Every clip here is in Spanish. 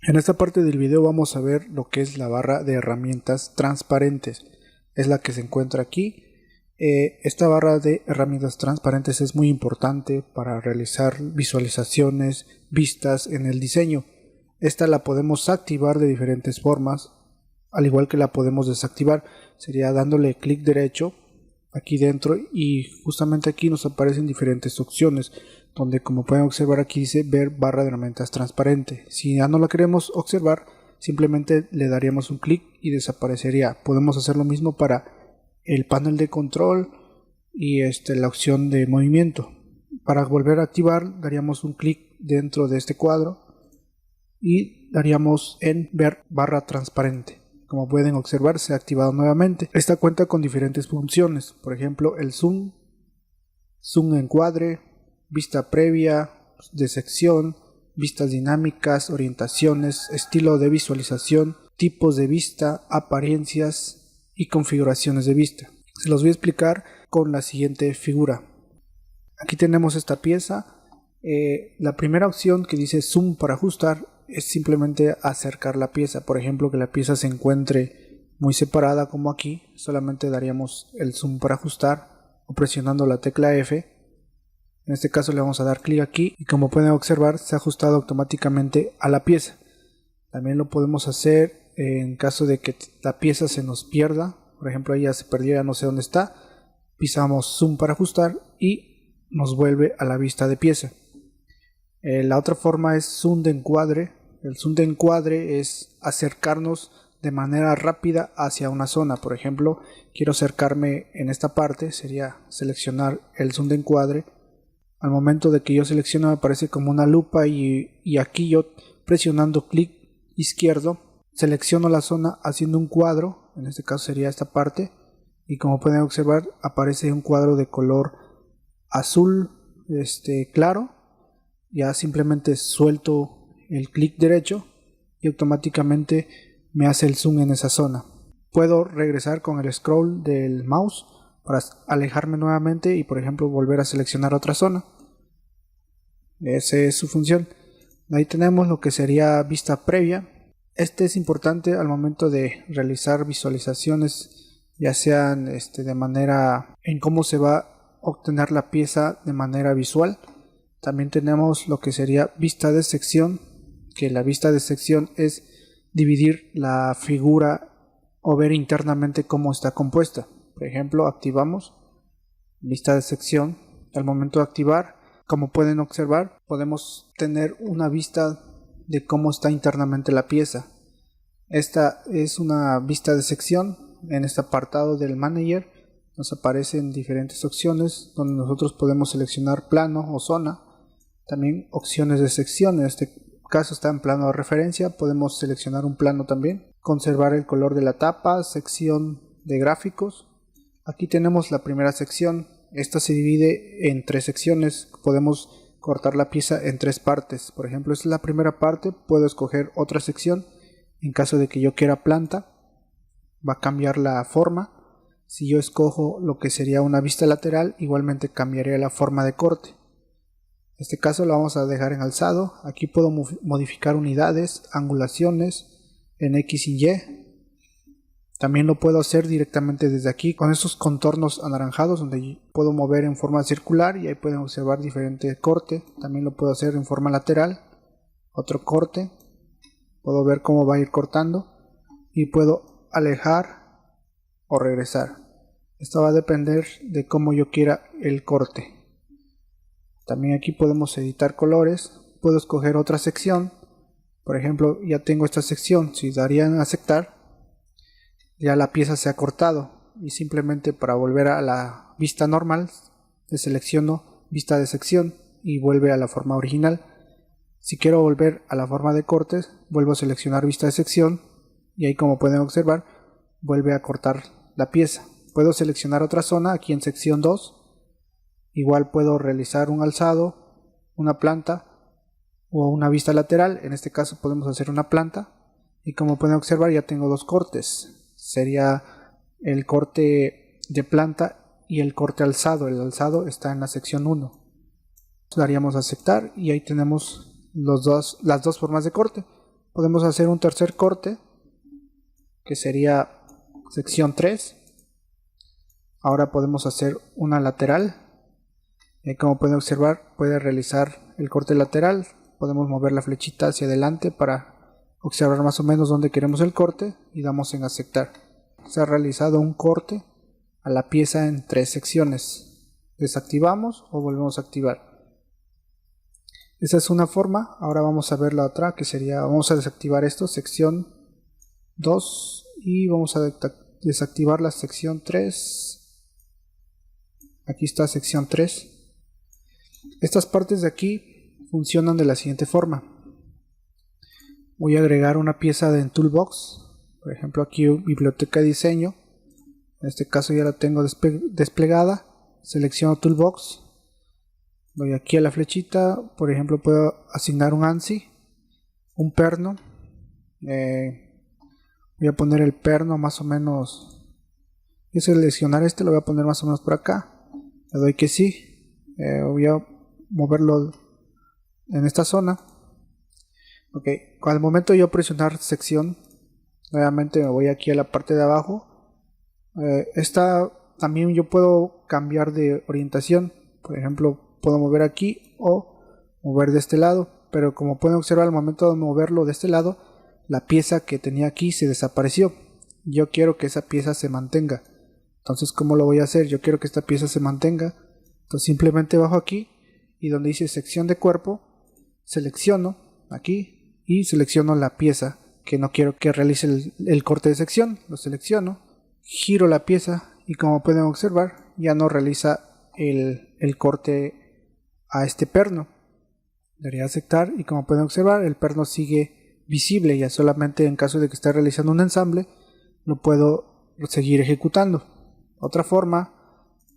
En esta parte del video vamos a ver lo que es la barra de herramientas transparentes. Es la que se encuentra aquí. Esta barra de herramientas transparentes es muy importante para realizar visualizaciones, vistas en el diseño. Esta la podemos activar de diferentes formas, al igual que la podemos desactivar. Sería dándole clic derecho aquí dentro y justamente aquí nos aparecen diferentes opciones, donde como pueden observar aquí dice ver barra de herramientas transparente. Si ya no la queremos observar, simplemente le daríamos un clic y desaparecería. Podemos hacer lo mismo para el panel de control y la opción de movimiento. Para volver a activar daríamos un clic dentro de este cuadro y daríamos en ver barra transparente. Como pueden observar, se ha activado nuevamente. Esta cuenta con diferentes funciones, por ejemplo el zoom, zoom encuadre, vista previa, de sección, vistas dinámicas, orientaciones, estilo de visualización, tipos de vista, apariencias y configuraciones de vista. Se los voy a explicar con la siguiente figura. Aquí tenemos esta pieza. La primera opción que dice zoom para ajustar es simplemente acercar la pieza. Por ejemplo, que la pieza se encuentre muy separada como aquí, solamente daríamos el zoom para ajustar o presionando la tecla F. En este caso le vamos a dar clic aquí y como pueden observar se ha ajustado automáticamente a la pieza. También lo podemos hacer en caso de que la pieza se nos pierda. Por ejemplo, ahí ya se perdió, ya no sé dónde está. Pisamos zoom para ajustar y nos vuelve a la vista de pieza. La otra forma es zoom de encuadre. El zoom de encuadre es acercarnos de manera rápida hacia una zona. Por ejemplo, quiero acercarme en esta parte, sería seleccionar el zoom de encuadre. Al momento de que yo selecciono me aparece como una lupa y aquí yo presionando clic izquierdo selecciono la zona haciendo un cuadro. En este caso sería esta parte y como pueden observar aparece un cuadro de color azul claro. Ya simplemente suelto el clic derecho y automáticamente me hace el zoom en esa zona. Puedo regresar con el scroll del mouse para alejarme nuevamente y por ejemplo volver a seleccionar otra zona. Esa es su función. Ahí tenemos lo que sería vista previa. Este es importante al momento de realizar visualizaciones, ya sean de manera en cómo se va a obtener la pieza de manera visual. También tenemos lo que sería vista de sección, que la vista de sección es dividir la figura o ver internamente cómo está compuesta. Por ejemplo, activamos vista de sección. Al momento de activar, como pueden observar, podemos tener una vista de cómo está internamente la pieza. Esta es una vista de sección. En este apartado del manager nos aparecen diferentes opciones donde nosotros podemos seleccionar plano o zona. También opciones de sección, en este caso está en plano de referencia, podemos seleccionar un plano también, conservar el color de la tapa, sección de gráficos. Aquí tenemos la primera sección, esta se divide en 3 secciones, podemos cortar la pieza en 3 partes. Por ejemplo, esta es la primera parte, puedo escoger otra sección, en caso de que yo quiera planta, va a cambiar la forma. Si yo escojo lo que sería una vista lateral, igualmente cambiaría la forma de corte. En este caso lo vamos a dejar en alzado. Aquí puedo modificar unidades, angulaciones en X y Y. También lo puedo hacer directamente desde aquí con estos contornos anaranjados donde puedo mover en forma circular y ahí pueden observar diferentes cortes. También lo puedo hacer en forma lateral, otro corte. Puedo ver cómo va a ir cortando y puedo alejar o regresar. Esto va a depender de cómo yo quiera el corte. También aquí podemos editar colores, puedo escoger otra sección. Por ejemplo, ya tengo esta sección, si darían a aceptar, ya la pieza se ha cortado y simplemente para volver a la vista normal, selecciono vista de sección y vuelve a la forma original. Si quiero volver a la forma de cortes, vuelvo a seleccionar vista de sección y ahí como pueden observar, vuelve a cortar la pieza. Puedo seleccionar otra zona aquí en sección 2. Igual puedo realizar un alzado, una planta o una vista lateral. En este caso podemos hacer una planta y como pueden observar ya tengo 2 cortes. Sería el corte de planta y el corte alzado. El alzado está en la sección 1. Daríamos a aceptar y ahí tenemos las dos formas de corte. Podemos hacer un tercer corte, que sería sección 3. Ahora podemos hacer una lateral. Como pueden observar, puede realizar el corte lateral. Podemos mover la flechita hacia adelante para observar más o menos dónde queremos el corte y damos en aceptar. Se ha realizado un corte a la pieza en 3 secciones. Desactivamos o volvemos a activar. Esa es una forma. Ahora vamos a ver la otra, que sería, vamos a desactivar esto, sección 2, y vamos a desactivar la sección 3. Aquí está sección 3. Estas partes de aquí funcionan de la siguiente forma. Voy a agregar una pieza en Toolbox, por ejemplo aquí biblioteca de diseño. En este caso ya la tengo desplegada. Selecciono Toolbox. Voy aquí a la flechita, por ejemplo puedo asignar un ANSI, un perno. Voy a poner el perno más o menos, voy a seleccionar este, lo voy a poner más o menos por acá. Le doy que sí, voy a moverlo en esta zona. Ok, al momento de yo presionar sección, nuevamente me voy aquí a la parte de abajo. Esta también yo puedo cambiar de orientación, por ejemplo puedo mover aquí o mover de este lado, pero como pueden observar al momento de moverlo de este lado, la pieza que tenía aquí se desapareció. Yo quiero que esa pieza se mantenga. Entonces, ¿cómo lo voy a hacer? Yo quiero que esta pieza se mantenga. Entonces simplemente bajo aquí y donde dice sección de cuerpo, selecciono aquí y selecciono la pieza que no quiero que realice el corte de sección. Lo selecciono, giro la pieza y como pueden observar ya no realiza el corte a este perno. Debería aceptar y como pueden observar el perno sigue visible, ya solamente en caso de que esté realizando un ensamble lo puedo seguir ejecutando. Otra forma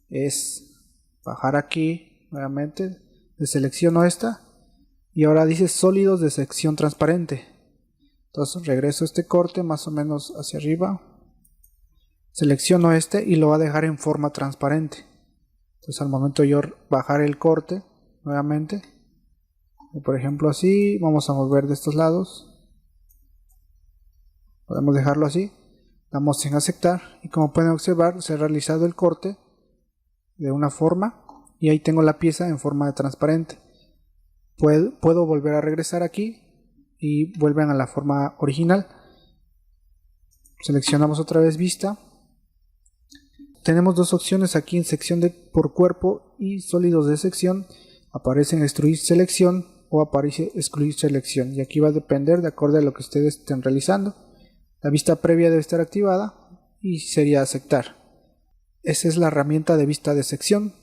es bajar aquí nuevamente, deselecciono esta y ahora dice sólidos de sección transparente. Entonces regreso este corte más o menos hacia arriba, selecciono este y lo va a dejar en forma transparente. Entonces al momento de yo bajar el corte nuevamente, por ejemplo así, vamos a mover de estos lados, podemos dejarlo así, damos en aceptar y como pueden observar se ha realizado el corte de una forma y ahí tengo la pieza en forma de transparente. Puedo volver a regresar aquí y vuelven a la forma original. Seleccionamos otra vez vista. Tenemos dos opciones aquí en sección de por cuerpo y sólidos de sección. Aparecen extruir selección o aparece excluir selección y aquí va a depender de acuerdo a lo que ustedes estén realizando. La vista previa debe estar activada y sería aceptar. Esa es la herramienta de vista de sección.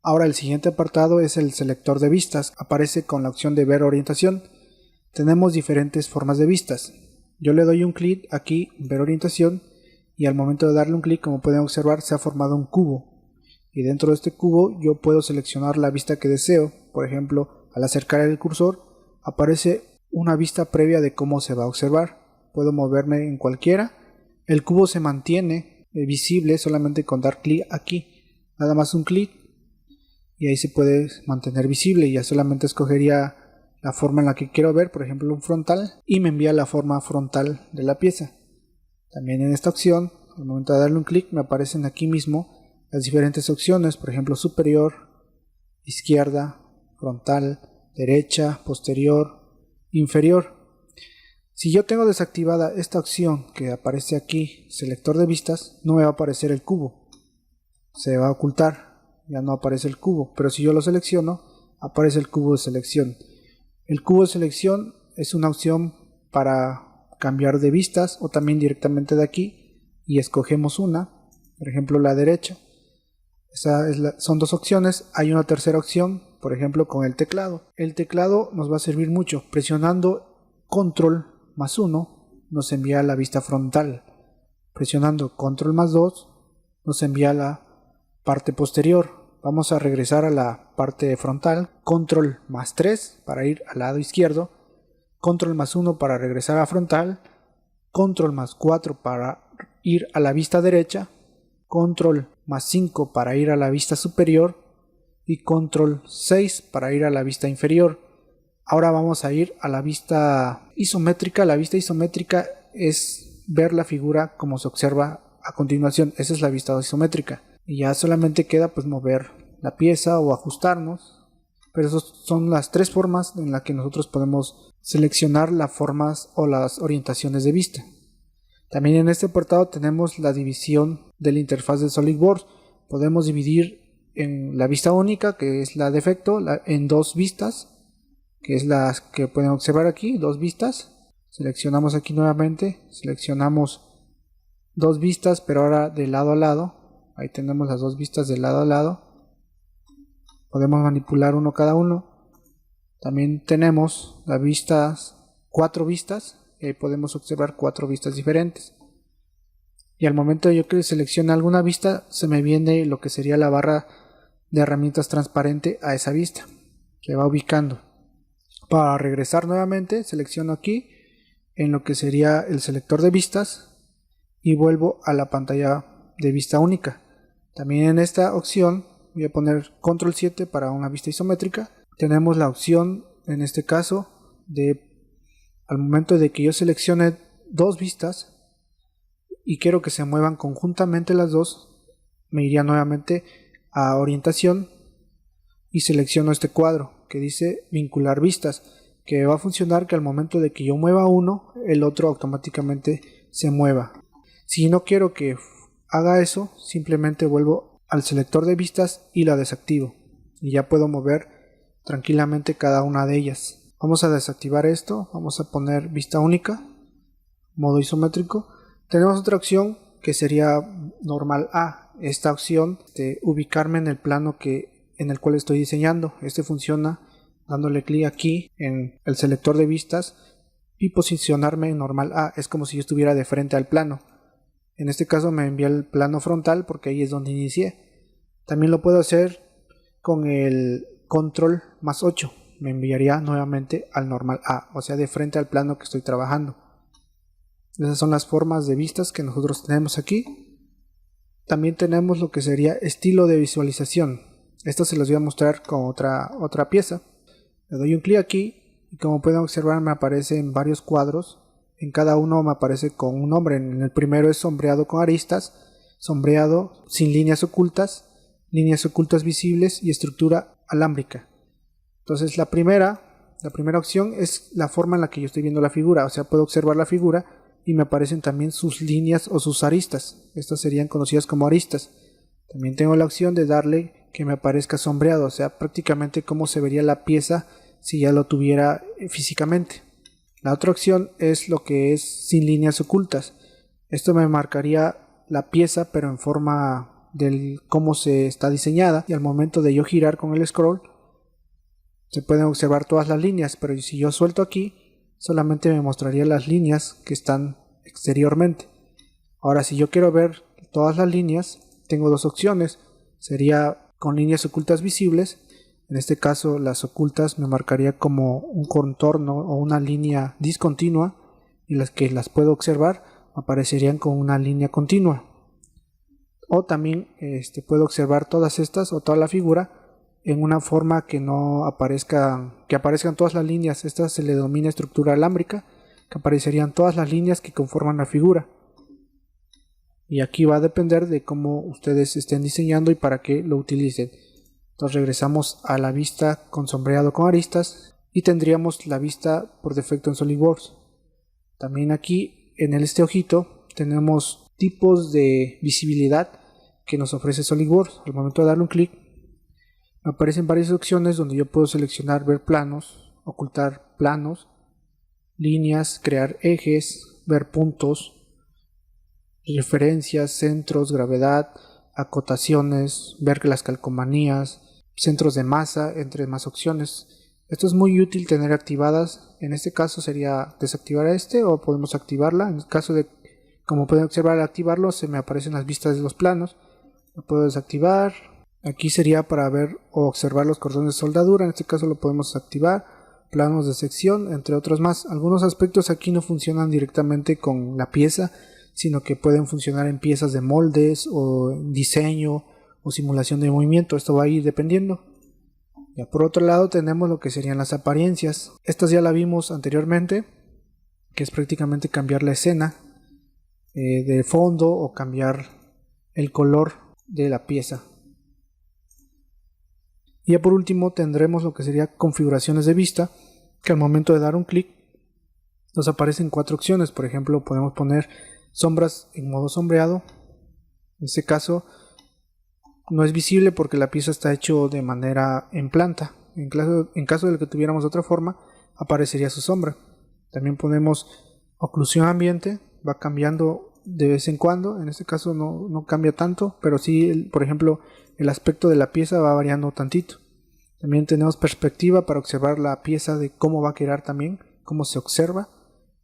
Ahora el siguiente apartado es el selector de vistas. Aparece con la opción de ver orientación. Tenemos diferentes formas de vistas. Yo le doy un clic aquí en ver orientación y al momento de darle un clic, como pueden observar, se ha formado un cubo. Y dentro de este cubo yo puedo seleccionar la vista que deseo. Por ejemplo, al acercar el cursor aparece una vista previa de cómo se va a observar. Puedo moverme en cualquiera. El cubo se mantiene visible solamente con dar clic aquí. Nada más un clic y ahí se puede mantener visible. Ya solamente escogería la forma en la que quiero ver, por ejemplo un frontal, y me envía la forma frontal de la pieza. También en esta opción, al momento de darle un clic, me aparecen aquí mismo las diferentes opciones, por ejemplo superior, izquierda, frontal, derecha, posterior, inferior. Si yo tengo desactivada esta opción que aparece aquí, selector de vistas, no me va a aparecer el cubo, se va a ocultar, ya no aparece el cubo, pero si yo lo selecciono, aparece el cubo de selección. El cubo de selección es una opción para cambiar de vistas o también directamente de aquí y escogemos una, por ejemplo la derecha. Son dos opciones. Hay una tercera opción, por ejemplo con el teclado. El teclado nos va a servir mucho. Presionando control más 1 nos envía a la vista frontal. Presionando control más 2 nos envía a la parte posterior. Vamos a regresar a la parte frontal. Control más 3 para ir al lado izquierdo. Control más 1 para regresar a frontal. Control más 4 para ir a la vista derecha. Control más 5 para ir a la vista superior y control 6 para ir a la vista inferior. Ahora vamos a ir a la vista isométrica. La vista isométrica es ver la figura como se observa a continuación. Esa es la vista isométrica. Y ya solamente queda pues mover la pieza o ajustarnos. Pero esas son las tres formas en las que nosotros podemos seleccionar las formas o las orientaciones de vista. También en este apartado tenemos la división de la interfaz de SolidWorks. Podemos dividir en la vista única, que es la de efecto, en dos vistas, que es la que pueden observar aquí, dos vistas. Seleccionamos aquí nuevamente, seleccionamos dos vistas, pero ahora de lado a lado. Ahí tenemos las dos vistas de lado a lado. Podemos manipular uno cada uno. También tenemos las vistas, cuatro vistas, y ahí podemos observar cuatro vistas diferentes. Y al momento de yo que seleccione alguna vista, se me viene lo que sería la barra de herramientas transparente a esa vista, que va ubicando. Para regresar nuevamente, selecciono aquí en lo que sería el selector de vistas y vuelvo a la pantalla de vista única. También en esta opción voy a poner control 7 para una vista isométrica. Tenemos la opción en este caso de, al momento de que yo seleccione dos vistas y quiero que se muevan conjuntamente las dos, me iría nuevamente a orientación y selecciono este cuadro que dice vincular vistas, que va a funcionar que al momento de que yo mueva uno, el otro automáticamente se mueva. Si no quiero que haga eso, simplemente vuelvo al selector de vistas y la desactivo y ya puedo mover tranquilamente cada una de ellas. Vamos a desactivar esto, vamos a poner vista única, modo isométrico. Tenemos otra opción que sería normal A. Esta opción de ubicarme en el plano en el cual estoy diseñando. Este funciona dándole clic aquí en el selector de vistas y posicionarme en normal A. Es como si yo estuviera de frente al plano. En este caso me envía el plano frontal porque ahí es donde inicié. También lo puedo hacer con el control más 8. Me enviaría nuevamente al normal A, o sea de frente al plano que estoy trabajando. Esas son las formas de vistas que nosotros tenemos aquí. También tenemos lo que sería estilo de visualización. Esto se los voy a mostrar con otra pieza. Le doy un clic aquí y como pueden observar me aparecen varios cuadros. En cada uno me aparece con un nombre. En el primero es sombreado con aristas, sombreado sin líneas ocultas visibles y estructura alámbrica. Entonces la primera opción es la forma en la que yo estoy viendo la figura. O sea, puedo observar la figura y me aparecen también sus líneas o sus aristas. Estas serían conocidas como aristas. También tengo la opción de darle que me aparezca sombreado, o sea, prácticamente cómo se vería la pieza si ya lo tuviera físicamente. La otra opción es lo que es sin líneas ocultas. Esto me marcaría la pieza pero en forma del cómo se está diseñada, y al momento de yo girar con el scroll se pueden observar todas las líneas, pero si yo suelto aquí solamente me mostraría las líneas que están exteriormente. Ahora si yo quiero ver todas las líneas, tengo dos opciones. Sería con líneas ocultas visibles. En este caso las ocultas me marcaría como un contorno o una línea discontinua, y las que las puedo observar aparecerían con una línea continua. O también puedo observar todas estas o toda la figura en una forma que no aparezcan todas las líneas. Esta se le denomina estructura alámbrica, que aparecerían todas las líneas que conforman la figura. Y aquí va a depender de cómo ustedes estén diseñando y para qué lo utilicen. Entonces regresamos a la vista con sombreado con aristas y tendríamos la vista por defecto en SolidWorks. También aquí en este ojito tenemos tipos de visibilidad que nos ofrece SolidWorks. Al momento de darle un clic me aparecen varias opciones donde yo puedo seleccionar ver planos, ocultar planos, líneas, crear ejes, ver puntos, referencias, centros, gravedad, acotaciones, ver las calcomanías, centros de masa, entre más opciones. Esto es muy útil tener activadas. En este caso sería desactivar o podemos activarla. En el caso de, como pueden observar, al activarlo se me aparecen las vistas de los planos. Lo puedo desactivar. Aquí sería para ver o observar los cordones de soldadura. En este caso lo podemos activar. Planos de sección, entre otros más. Algunos aspectos aquí no funcionan directamente con la pieza, sino que pueden funcionar en piezas de moldes o diseño o simulación de movimiento. Esto va a ir dependiendo. Ya por otro lado tenemos lo que serían las apariencias. Estas ya la vimos anteriormente. que es prácticamente cambiar la escena de fondo o cambiar el color de la pieza. Y ya por último tendremos lo que sería configuraciones de vista, que al momento de dar un clic nos aparecen 4 opciones. Por ejemplo, podemos poner sombras en modo sombreado. En este caso no es visible porque la pieza está hecho de manera en planta. En caso de que tuviéramos otra forma, aparecería su sombra. También ponemos oclusión ambiente, va cambiando de vez en cuando. En este caso no cambia tanto, pero sí, por ejemplo, el aspecto de la pieza va variando tantito. También tenemos perspectiva para observar la pieza, de cómo va a quedar también, cómo se observa.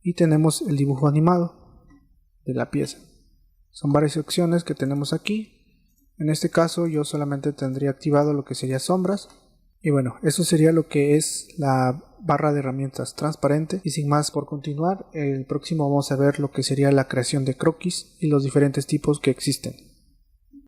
Y tenemos el dibujo animado de la pieza. Son varias opciones que tenemos aquí. En este caso yo solamente tendría activado lo que sería sombras. Y bueno, eso sería lo que es la barra de herramientas transparente. Y sin más por continuar, el próximo vamos a ver lo que sería la creación de croquis y los diferentes tipos que existen.